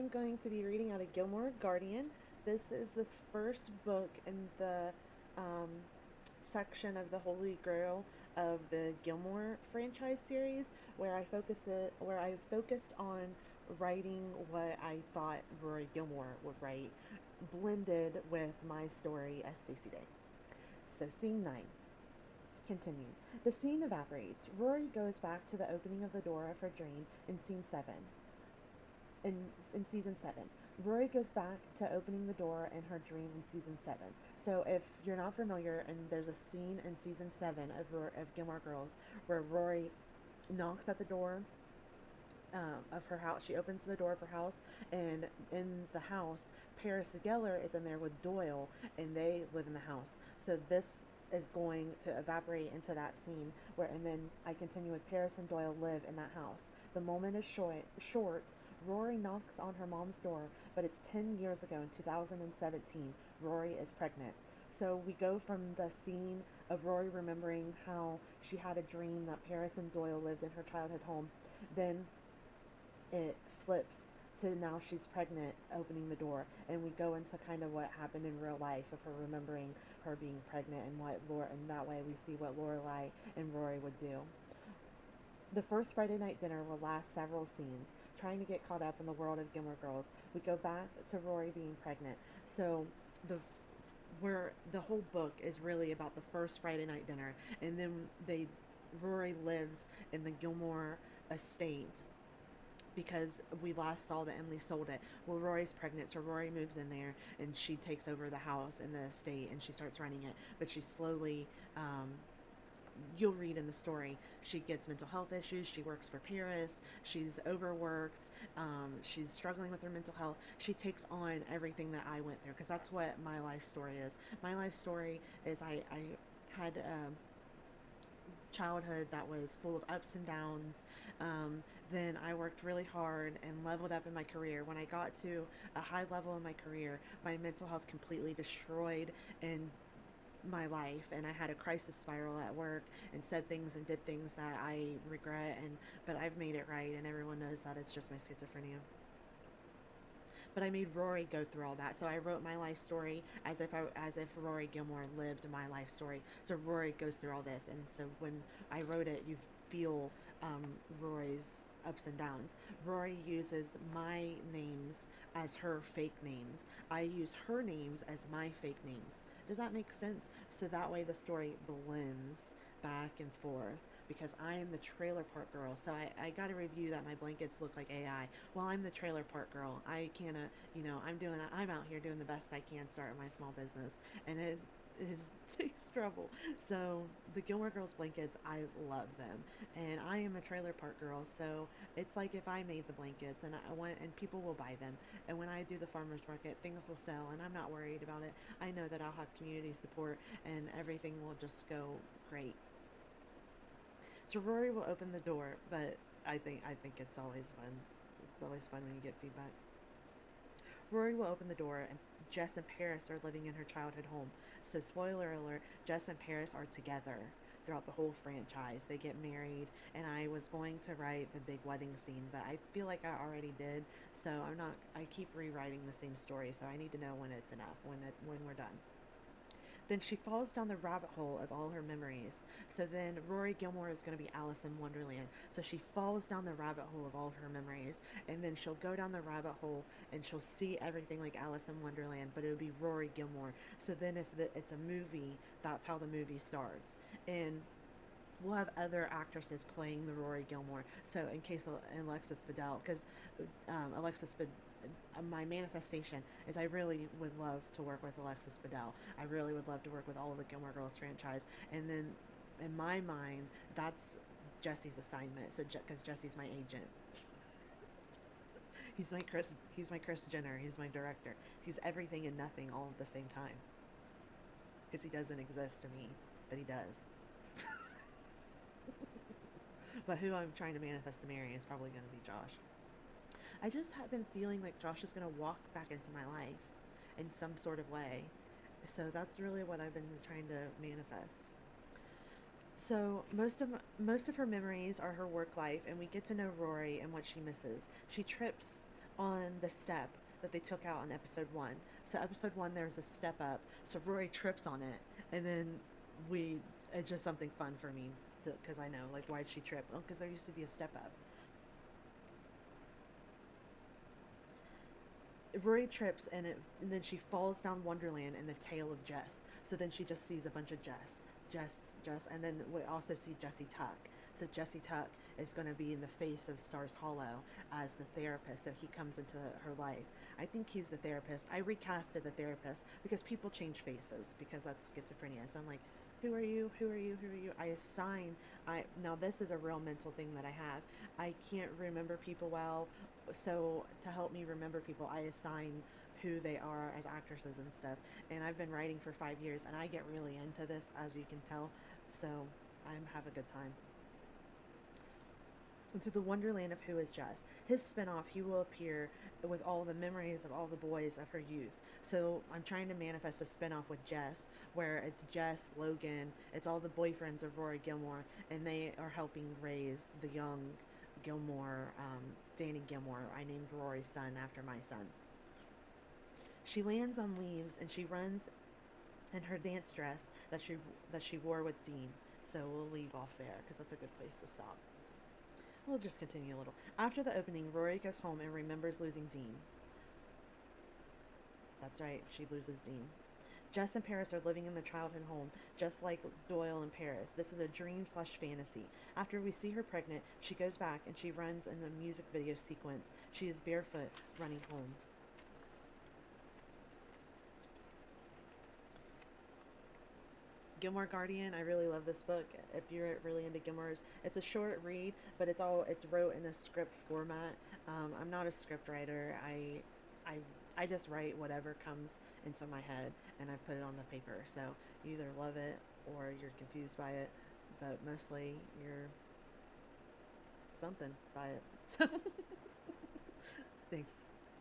I'm going to be reading out of Gilmore Guardian. This is the first book in the um, section of the Holy Grail of the Gilmore franchise series, where I focused on writing what I thought Rory Gilmore would write, blended with my story as Stacey Day. So, scene 9. Continued. The scene evaporates. Rory goes back to the opening of the door of her dream in scene 7. In season 7. Rory goes back to opening the door in her dream in season 7. So if you're not familiar, and there's a scene in season 7 of Gilmore Girls where Rory knocks at the door of her house. She opens the door of her house, and in the house, Paris Geller is in there with Doyle, and they live in the house. So this is going to evaporate into that scene and then I continue with Paris and Doyle live in that house. The moment is short. Rory knocks on her mom's door, but it's 10 years ago in 2017. Rory is pregnant. So we go from the scene of Rory remembering how she had a dream that Paris and Doyle lived in her childhood home. Then it flips to now she's pregnant, opening the door, and we go into kind of what happened in real life of her remembering her being pregnant and and that way we see what Lorelai and Rory would do. The first Friday night dinner will last several scenes, trying to get caught up in the world of Gilmore Girls. We go back to Rory being pregnant. So the where the whole book is really about the first Friday night dinner, and then Rory lives in the Gilmore estate because we last saw that Emily sold it. Well, Rory's pregnant, so Rory moves in there and she takes over the house and the estate and she starts running it. But she slowly, you'll read in the story, she gets mental health issues. She works for Paris. She's overworked. She's struggling with her mental health. She takes on everything that I went through because that's what my life story is. My life story is I had childhood that was full of ups and downs. Then I worked really hard and leveled up in my career. When I got to a high level in my career, my mental health completely destroyed in my life, and I had a crisis spiral at work and said things and did things that I regret, and but I've made it right, and everyone knows that it's just my schizophrenia. But I made Rory go through all that. So I wrote my life story as if Rory Gilmore lived my life story. So Rory goes through all this, and so when I wrote it, you feel Rory's ups and downs. Rory uses my names as her fake names. I use her names as my fake names. Does that make sense? So that way the story blends back and forth because I am the trailer park girl. So I got a review that my blankets look like AI. Well, I'm the trailer park girl. I can't, I'm out here doing the best I can starting my small business. And it takes trouble. So the Gilmore Girls blankets, I love them. And I am a trailer park girl. So it's like if I made the blankets and people will buy them. And when I do the farmer's market, things will sell and I'm not worried about it. I know that I'll have community support and everything will just go great. So Rory will open the door, but I think it's always fun. It's always fun when you get feedback. Rory will open the door, and Jess and Paris are living in her childhood home. So, spoiler alert, Jess and Paris are together throughout the whole franchise. They get married, and I was going to write the big wedding scene, but I feel like I already did. So, I'm not, I keep rewriting the same story, so I need to know when it's enough, when we're done. Then she falls down the rabbit hole of all her memories. So then Rory Gilmore is going to be Alice in Wonderland. So she falls down the rabbit hole of all of her memories. And then she'll go down the rabbit hole and she'll see everything like Alice in Wonderland, but it would be Rory Gilmore. So then if it's a movie, that's how the movie starts. And we'll have other actresses playing the Rory Gilmore. So in case Alexis Bledel, because Alexis Bledel, my manifestation is I really would love to work with Alexis Bledel. I really would love to work with all of the Gilmore Girls franchise. And then in my mind, that's Jesse's assignment. So because Jesse's my agent. He's my Chris Jenner. He's my director. He's everything and nothing all at the same time. Because he doesn't exist to me, but he does. But who I'm trying to manifest to marry is probably going to be Josh. I just have been feeling like Josh is going to walk back into my life in some sort of way. So that's really what I've been trying to manifest. So most of her memories are her work life, and we get to know Rory and what she misses. She trips on the step that they took out on episode one. So episode one, there's a step up. So Rory trips on it, and then we it's just something fun for me because I know like why'd she trip? Oh, because there used to be a step up. Rory trips and then she falls down Wonderland in the tail of Jess. So then she just sees a bunch of Jess, and then we also see Jesse Tuck. So Jesse Tuck is going to be in the face of Stars Hollow as the therapist. So he comes into her life. I think he's the therapist. I recasted the therapist because people change faces because that's schizophrenia. So I'm like, who are you? Who are you? Who are you? I assign. I now this is a real mental thing that I have. I can't remember people well, so to help me remember people, I assign who they are as actresses and stuff. And I've been writing for 5 years, and I get really into this, as you can tell. So I have a good time. Into the wonderland of Who is Jess. His spinoff, he will appear with all the memories of all the boys of her youth. So I'm trying to manifest a spinoff with Jess, where it's Jess, Logan, it's all the boyfriends of Rory Gilmore, and they are helping raise the young Gilmore, Danny Gilmore. I named Rory's son after my son. She lands on leaves and she runs in her dance dress that she wore with Dean. So we'll leave off there because that's a good place to stop. We'll just continue a little. After the opening, Rory goes home and remembers losing Dean. That's right, she loses Dean. Jess and Paris are living in their childhood home, just like Doyle and Paris. This is a dream slash fantasy. After we see her pregnant, she goes back and she runs in the music video sequence. She is barefoot, running home. Gilmore Guardian, I really love this book. If you're really into Gilmore's, it's a short read, but it's wrote in a script format. I'm not a script writer. I I just write whatever comes into my head and I put it on the paper. So you either love it or you're confused by it, but mostly you're something by it. So thanks.